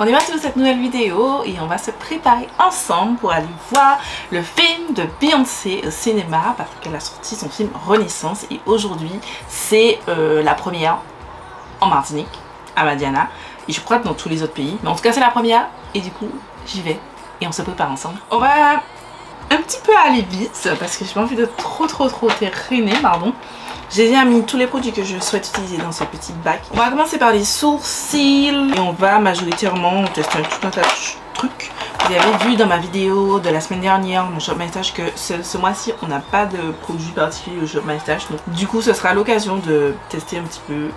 On est parti pour cette nouvelle vidéo et on va se préparer ensemble pour aller voir le film de Beyoncé au cinéma parce qu'elle a sorti son film Renaissance et aujourd'hui c'est la première en Martinique, à Madiana et je crois dans tous les autres pays. Mais en tout cas c'est la première et du coup j'y vais et on se prépare ensemble. On va un petit peu aller vite parce que j'ai pas envie de trop traîner, pardon. J'ai déjà mis tous les produits que je souhaite utiliser dans ce petit bac. On va commencer par les sourcils et on va majoritairement tester tout un tas de trucs. Vous avez vu dans ma vidéo de la semaine dernière, mon Shop My Stash, que ce mois-ci on n'a pas de produits particuliers au Shop My Stash. Donc du coup ce sera l'occasion de tester un petit peu,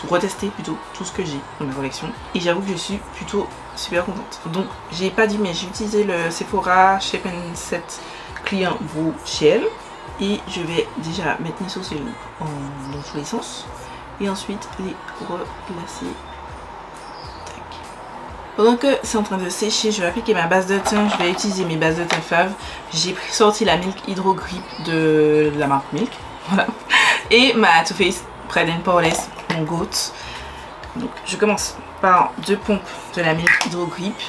retester plutôt tout ce que j'ai dans ma collection. Et j'avoue que je suis plutôt super contente. Donc j'ai pas dit mais j'ai utilisé le Sephora Shape and Set Clear Brow Gel. Et je vais déjà mettre mes sourcils dans tous les sens et ensuite les replacer. Tac. Pendant que c'est en train de sécher, je vais appliquer ma base de teint. Je vais utiliser mes bases de teint fave. J'ai sorti la Milk Hydro Grip de la marque Milk. Voilà. Et ma Too Faced Pride and Poreless, mon GOAT. Donc je commence par deux pompes de la Milk Hydro Grip.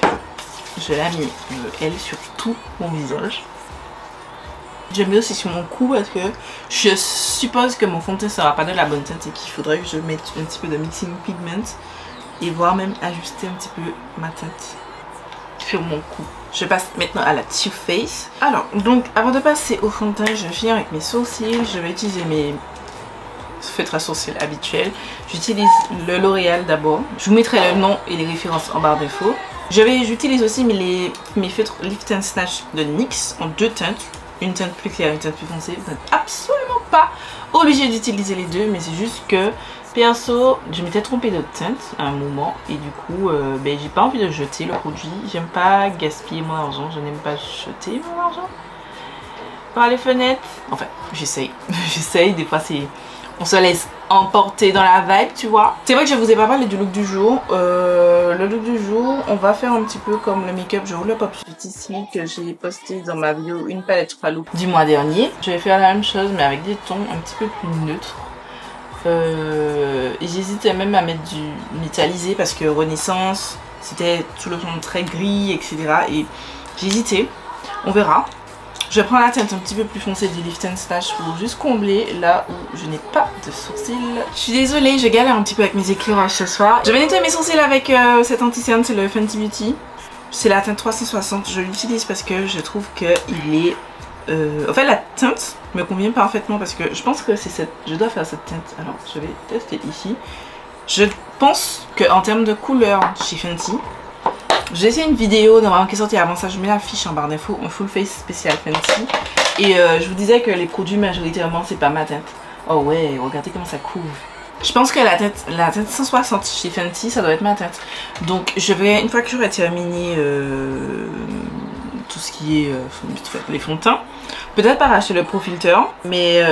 Je la mets elle sur tout mon visage. Je mets aussi sur mon cou parce que je suppose que mon fond de teint sera pas de la bonne teinte et qu'il faudrait que je mette un petit peu de mixing pigment et voire même ajuster un petit peu ma teinte sur mon cou. Je passe maintenant à la Too Faced. Alors donc avant de passer au fond de teint, je viens avec mes sourcils. Je vais utiliser mes feutres à sourcils habituels. J'utilise le L'Oréal d'abord. Je vous mettrai le nom et les références en barre d'infos. J'utilise aussi mes feutres Lift and Snatch de NYX en deux teintes. Une teinte plus claire, une teinte plus foncée. Vous n'êtes absolument pas obligé d'utiliser les deux, mais c'est juste que perso, je m'étais trompée de teinte à un moment et du coup, j'ai pas envie de jeter le produit. J'aime pas gaspiller mon argent, je n'aime pas jeter mon argent par les fenêtres. Enfin, j'essaye, j'essaye. Des fois, on se laisse emporter dans la vibe, tu vois. C'est vrai que je vous ai pas parlé du look du jour. Le look du jour, on va faire un petit peu comme le make-up. Je roule up ici que j'ai posté dans ma vidéo une palette 3 looks du mois dernier. Je vais faire la même chose mais avec des tons un petit peu plus neutres. J'hésitais même à mettre du métallisé parce que Renaissance, c'était tout le ton très gris, etc. Et j'hésitais. On verra. Je prends la teinte un petit peu plus foncée du Lift and Snatch pour juste combler là où je n'ai pas de sourcils. Je suis désolée, je galère un petit peu avec mes éclairages ce soir. Je vais nettoyer mes sourcils avec cet anti-cerne, c'est le Fenty Beauty. C'est la teinte 360, je l'utilise parce que je trouve qu'il est... En fait la teinte me convient parfaitement parce que je pense que c'est cette... Je dois faire cette teinte, alors je vais tester ici. Je pense qu'en termes de couleur chez Fenty, j'ai essayé une vidéo normalement qui est sortie avant ça, je mets la fiche en barre d'infos, un full face spécial Fenty. Et je vous disais que les produits majoritairement c'est pas ma teinte. Oh ouais, regardez comment ça couvre. Je pense que la teinte 160 chez Fenty ça doit être ma teinte. Donc je vais, une fois que j'aurai terminé tout ce qui est les fonds de teint, peut-être pas racheter le Pro Filter, mais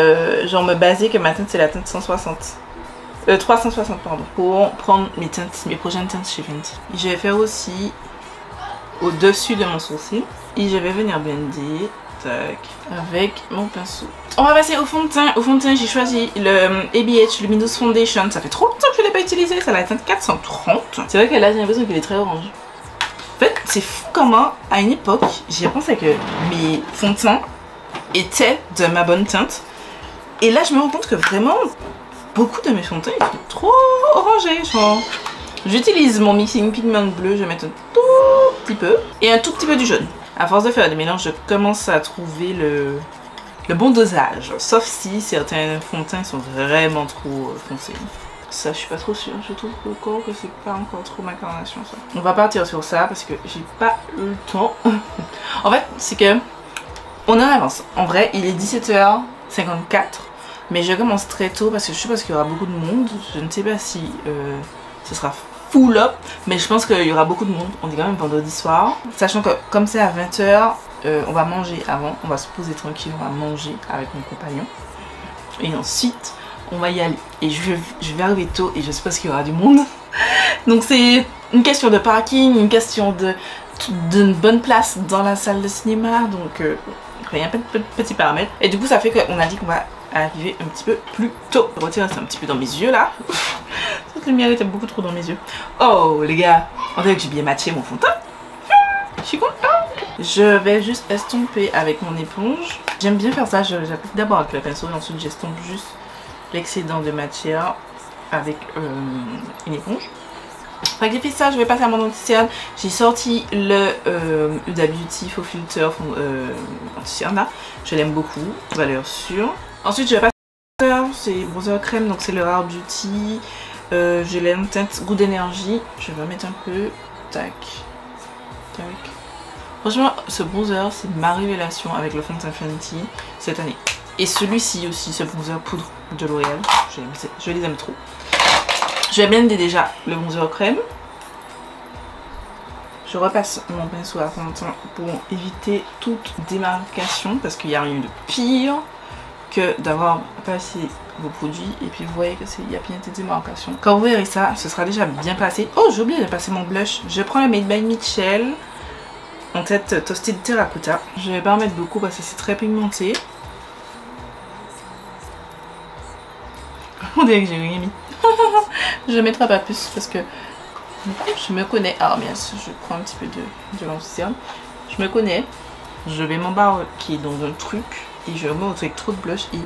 genre me baser que ma teinte c'est la teinte 160. 360 pardon, pour prendre mes prochaines teintes chez Fenty. Je vais faire aussi au-dessus de mon sourcil et je vais venir blender tac, avec mon pinceau. On va passer au fond de teint. Au fond de teint j'ai choisi le ABH Luminous Foundation. Ça fait trop longtemps que je ne l'ai pas utilisé, c'est la teinte 430. C'est vrai que là j'ai l'impression qu'il est très orange. En fait c'est fou comment à une époque j'ai pensé que mes fonds de teint étaient de ma bonne teinte et là je me rends compte que vraiment beaucoup de mes fonds de teint ils sont trop orangés. J'utilise mon mixing pigment bleu, je vais mettre un tout petit peu et un tout petit peu du jaune. À force de faire des mélanges, je commence à trouver le bon dosage. Sauf si certains fonds de teint sont vraiment trop foncés. Ça, je suis pas trop sûre. Je trouve encore que c'est pas encore trop ma carnation ça. On va partir sur ça parce que j'ai pas le temps. En fait, c'est que on est en avance. En vrai, il est 17h54. Mais je commence très tôt parce que je suppose qu'il y aura beaucoup de monde. Je ne sais pas si ce sera full up, mais je pense qu'il y aura beaucoup de monde. On est quand même vendredi soir. Sachant que comme c'est à 20h, on va manger avant. On va se poser tranquille, on va manger avec mon compagnon. Et ensuite, on va y aller. Et je vais arriver tôt et je suppose qu'il y aura du monde. Donc c'est une question de parking, une question d'une bonne place dans la salle de cinéma. Donc il y a plein de petits paramètres. Et du coup ça fait qu'on a dit qu'on va arriver un petit peu plus tôt. Je retire ça un petit peu dans mes yeux là. cette lumière était beaucoup trop dans mes yeux. Oh les gars, on dirait que j'ai bien matché mon fond de teint. Je suis contente. Je vais juste estomper avec mon éponge. J'aime bien faire ça, j'applique d'abord avec le pinceau et ensuite j'estompe juste l'excédent de matière avec une éponge. Après que j'ai fait ça, je vais passer à mon anti-cerne. J'ai sorti le Huda Beauty Faux Filter anti-cerne là. Je l'aime beaucoup, valeur sûre. Ensuite je vais passer, c'est bronzer crème, donc c'est le Rare Beauty. J'ai la teinte Good Energy. Je vais mettre un peu. Tac. Tac. Franchement, ce bronzer, c'est ma révélation avec le Fenty Infinity cette année. Et celui-ci aussi, ce bronzer poudre de L'Oréal. Je les aime trop. Je vais blender déjà le bronzer crème. Je repasse mon pinceau à fond de teint pour éviter toute démarcation parce qu'il n'y a rien de pire que d'avoir passé vos produits et puis vous voyez qu'il y a bien des démarcations. Quand vous verrez ça, ce sera déjà bien passé. Oh, j'ai oublié de passer mon blush. Je prends le Made by Mitchell en tête Toasted Terracotta. Je vais pas en mettre beaucoup parce que c'est très pigmenté. On dirait que j'ai rien mis. Je mettrai pas plus parce que je me connais. Alors bien sûr, je prends un petit peu de l'anti-cerne. Je me connais. Je vais m'embarquer dans un truc et je remets avec trop de blush et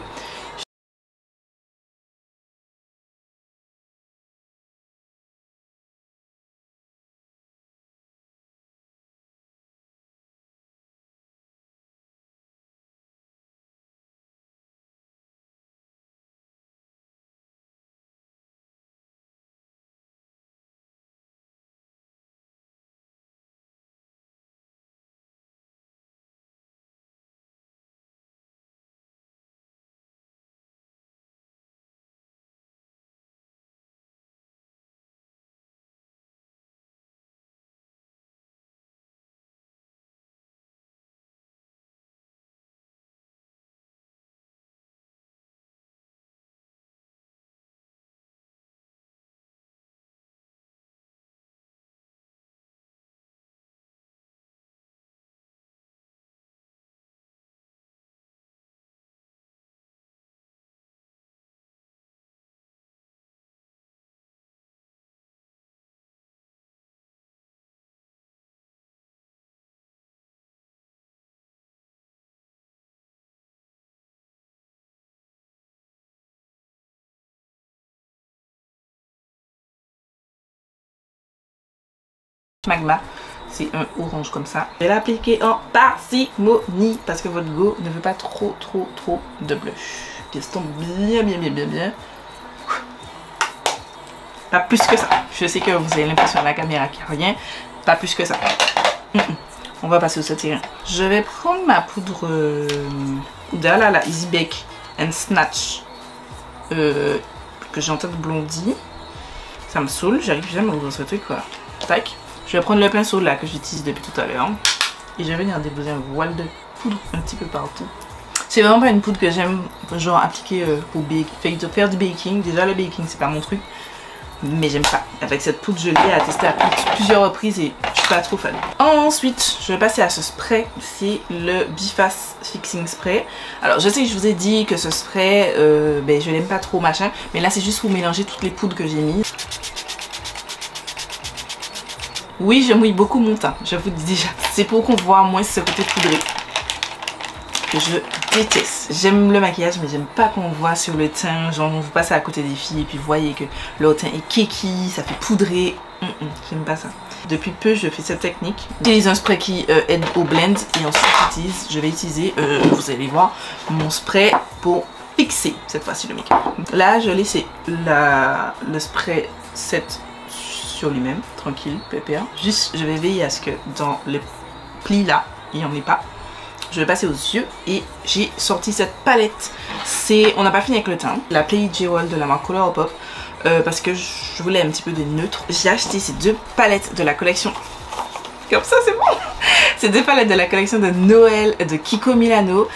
Magma, c'est un orange comme ça. Je vais l'appliquer en parcimonie parce que votre go ne veut pas trop de blush. J'estompe bien. Pas plus que ça. Je sais que vous avez l'impression à la caméra qu'il n'y a rien. Pas plus que ça. On va passer au satin. Je vais prendre ma poudre Huda, la Easy Bake and Snatch que j'ai en tête blondie. Ça me saoule, j'arrive jamais à ouvrir ce truc quoi. Tac. Je vais prendre le pinceau là que j'utilise depuis tout à l'heure et je vais venir déposer un voile de poudre un petit peu partout. C'est vraiment pas une poudre que j'aime genre appliquer pour faire du baking. Déjà le baking c'est pas mon truc, mais j'aime pas. Avec cette poudre je l'ai testé à plusieurs reprises et je suis pas trop fan. Ensuite je vais passer à ce spray, c'est le Biface Fixing Spray. Alors je sais que je vous ai dit que ce spray je l'aime pas trop machin, mais là c'est juste pour mélanger toutes les poudres que j'ai mises. Oui, je mouille beaucoup mon teint, je vous dis déjà. C'est pour qu'on voit moins ce côté poudré que je déteste. J'aime le maquillage, mais j'aime pas qu'on voit sur le teint. Genre, vous passez à côté des filles et puis vous voyez que leur teint est kiki, ça fait poudrer. J'aime pas ça. Depuis peu, je fais cette technique. J'utilise un spray qui aide au blend et ensuite je vais utiliser, vous allez voir, mon spray pour fixer cette fois-ci le make-up. Là, je laisse le spray set sur lui-même, tranquille, pépère. Juste, je vais veiller à ce que dans les plis là, il n'y en ait pas. Je vais passer aux yeux et j'ai sorti cette palette. On n'a pas fini avec le teint. La Play Jewel de la marque Colourpop parce que je voulais un petit peu de neutre. J'ai acheté ces deux palettes de la collection. Comme ça, c'est bon. Ces deux palettes de la collection de Noël de Kiko Milano.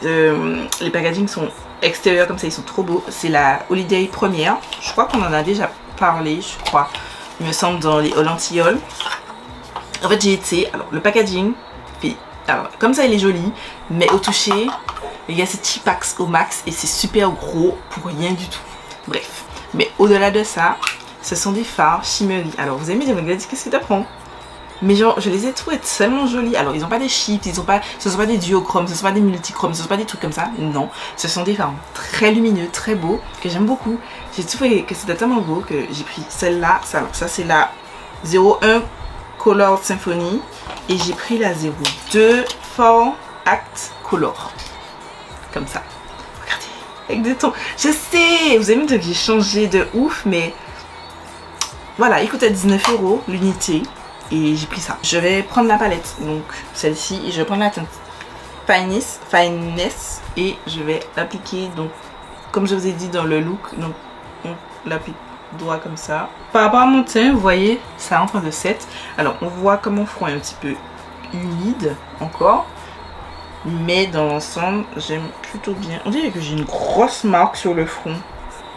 Les packagings sont extérieurs comme ça, ils sont trop beaux. C'est la Holiday première. Je crois qu'on en a déjà parlé, je crois. Il me semble dans les Holantillol. En fait j'ai été, alors le packaging, alors comme ça il est joli, mais au toucher, les gars c'est cheapax au max et c'est super gros pour rien du tout. Bref, mais au-delà de ça, Ce sont des fards Shimmery. Alors vous allez me dire, Gladys, qu'est-ce que t'apprends? Mais genre, je les ai trouvés tellement jolis. Alors, ils n'ont pas des chips, ce sont pas des duochromes, ce sont pas des multichromes, ce sont pas des trucs comme ça. Non, ce sont des fards très lumineux, très beaux, que j'aime beaucoup. J'ai trouvé que c'était tellement beau que j'ai pris celle-là. Ça c'est la 01 Color Symphony. Et j'ai pris la 02 Fall Act Color. Comme ça. Regardez, avec des tons. Je sais, vous avez vu que j'ai changé de ouf, mais voilà, il coûtait 19 € l'unité. Et j'ai pris ça. Je vais prendre la palette, donc celle-ci, et je vais prendre la teinte Fineness et je vais l'appliquer, donc comme je vous ai dit dans le look, donc on l'applique droit comme ça. Par rapport à mon teint, vous voyez, ça entre de 7. Alors on voit que mon front est un petit peu humide encore, mais dans l'ensemble, j'aime plutôt bien. On dirait que j'ai une grosse marque sur le front.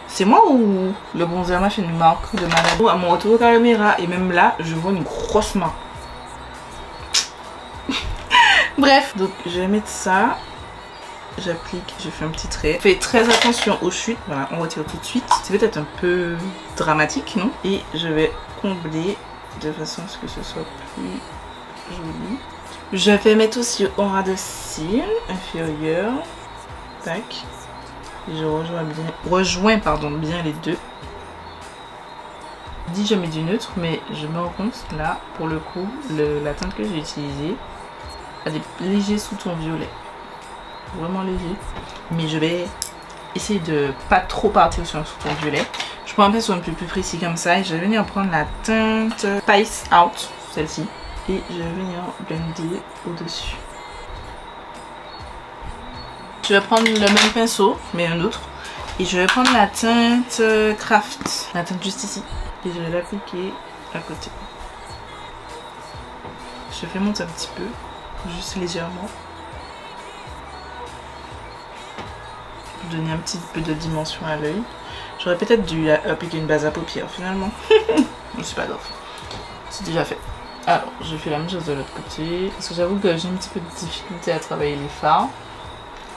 C'est moi ou le bronzer m'a fait une marque de malade? À mon retour caméra, et même là, je vois une grosse marque. Bref, donc je vais mettre ça. J'applique, je fais un petit trait. Fais très attention aux chutes. Voilà, on retire tout de suite. C'est peut-être un peu dramatique, non? Et je vais combler de façon à ce que ce soit plus joli. Je vais mettre aussi au ras de cils inférieur. Tac. Et je rejoins bien les deux. Je dis je mets du neutre, mais je me rends compte là, pour le coup, la teinte que j'ai utilisée a des légers sous-tons violets. Vraiment léger. Mais je vais essayer de pas trop partir sur un sous-ton violet. Je prends un pinceau un peu plus précis comme ça et je vais venir prendre la teinte Spice Out, celle-ci. Et je vais venir blender au-dessus. Je vais prendre le même pinceau, mais un autre. Et je vais prendre la teinte Craft, la teinte juste ici. Et je vais l'appliquer à côté. Je fais monter un petit peu, juste légèrement. Pour donner un petit peu de dimension à l'œil. J'aurais peut-être dû appliquer une base à paupières finalement. Je suis pas grave. C'est déjà fait. Alors, je fais la même chose de l'autre côté. Parce que j'avoue que j'ai un petit peu de difficulté à travailler les fards.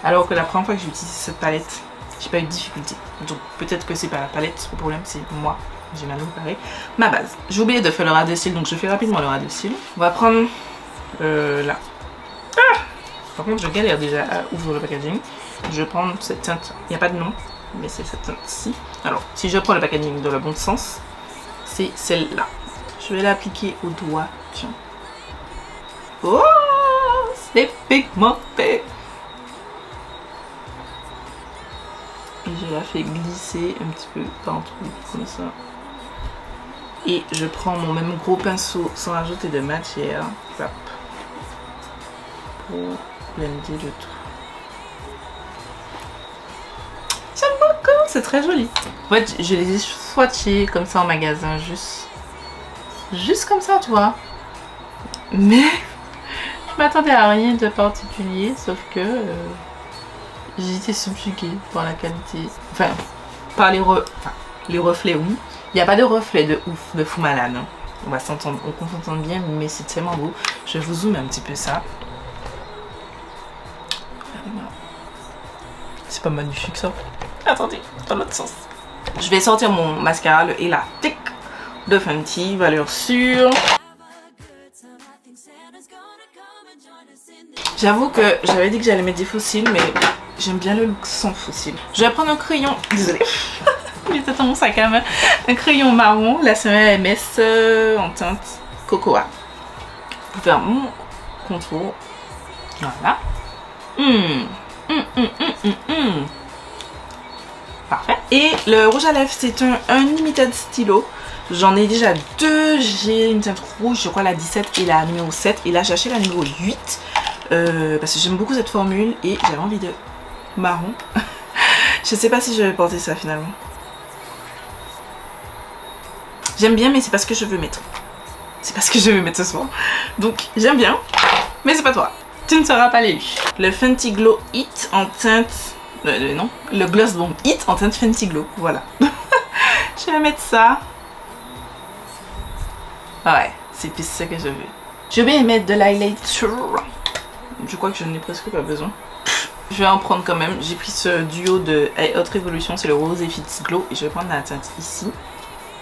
Alors que la première fois que j'ai utilisé cette palette, j'ai pas eu de difficulté. Donc peut-être que c'est pas la palette, le problème c'est moi. J'ai mal préparé ma base. J'ai oublié de faire le ras de cils, donc je fais rapidement le ras de cils. On va prendre là. Ah, par contre, je galère déjà à ouvrir le packaging. Je vais prendre cette teinte. Il n'y a pas de nom, mais c'est cette teinte-ci. Alors, si je prends le packaging dans le bon sens, c'est celle-là. Je vais l'appliquer au doigt. Tiens. Oh, c'est pigmenté. Et je la fais glisser un petit peu partout, comme ça. Et je prends mon même gros pinceau sans ajouter de matière. Hop, pour blender le tout. J'aime beaucoup, c'est très joli. En fait, je les ai swatchés comme ça en magasin, juste comme ça, tu vois. Mais je m'attendais à rien de particulier, sauf que j'ai été subjuguée par la qualité, enfin, par les reflets, oui. Il n'y a pas de reflet de ouf, de fou malade. Hein. On va s'entendre, on s'entend bien, mais c'est tellement beau. Je vous zoome un petit peu ça. C'est pas magnifique ça. Attendez, dans l'autre sens. Je vais sortir mon mascara, le Elastic de Fenty, valeur sûre. J'avoue que j'avais dit que j'allais mettre des faux cils, mais j'aime bien le look sans faux cils. Je vais prendre un crayon, désolée. Il était dans mon sac à main. Un crayon marron, la semelle MS en teinte cocoa. Pour faire mon contour. Voilà. Parfait. Et le rouge à lèvres, c'est un limited stylo. J'en ai déjà deux. J'ai une teinte rouge, je crois la 17 et la numéro 7. Et là, j'ai acheté la numéro 8. Parce que j'aime beaucoup cette formule et j'avais envie de marron. Je sais pas si je vais porter ça finalement. J'aime bien, mais c'est pas ce que je veux mettre. C'est pas ce que je veux mettre ce soir. Donc, j'aime bien, mais c'est pas toi. Tu ne seras pas l'élu. Le Fenty Glow Hit en teinte... non, le Gloss Bomb Hit en teinte Fenty Glow. Voilà. Je vais mettre ça. Ouais, c'est plus ça que je veux. Je vais mettre de l'highlighter. Je crois que je n'ai presque pas besoin. Je vais en prendre quand même. J'ai pris ce duo de Haute Révolution, c'est le Rose et Fits Glow. Et je vais prendre la teinte ici.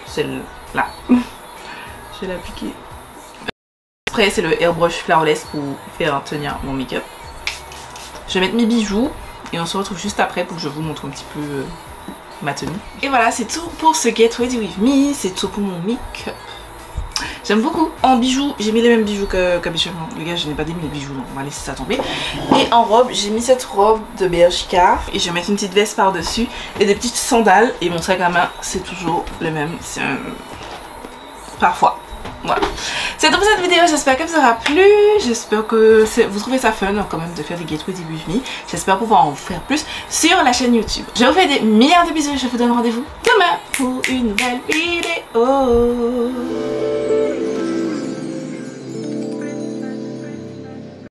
celle-là. Je vais l'appliquer. Après c'est le airbrush Flourless pour faire tenir mon make-up. Je vais mettre mes bijoux et on se retrouve juste après pour que je vous montre un petit peu ma tenue. Et voilà, c'est tout pour ce Get Ready With Me, c'est tout pour mon make-up. J'aime beaucoup. En bijoux, j'ai mis les mêmes bijoux qu'habituellement. Les gars, je n'ai pas mis les bijoux, donc on va laisser ça tomber. Et en robe, j'ai mis cette robe de Bershka. Et je vais mettre une petite veste par-dessus et des petites sandales. Et mon sac à main, c'est toujours le même. C'est un... Parfois. Voilà. C'est tout pour cette vidéo, j'espère qu'elle vous aura plu. J'espère que vous trouvez ça fun quand même de faire des Get Ready With Me. J'espère pouvoir en faire plus sur la chaîne YouTube. Je vous fais des milliards de bisous et je vous donne rendez-vous demain pour une nouvelle vidéo.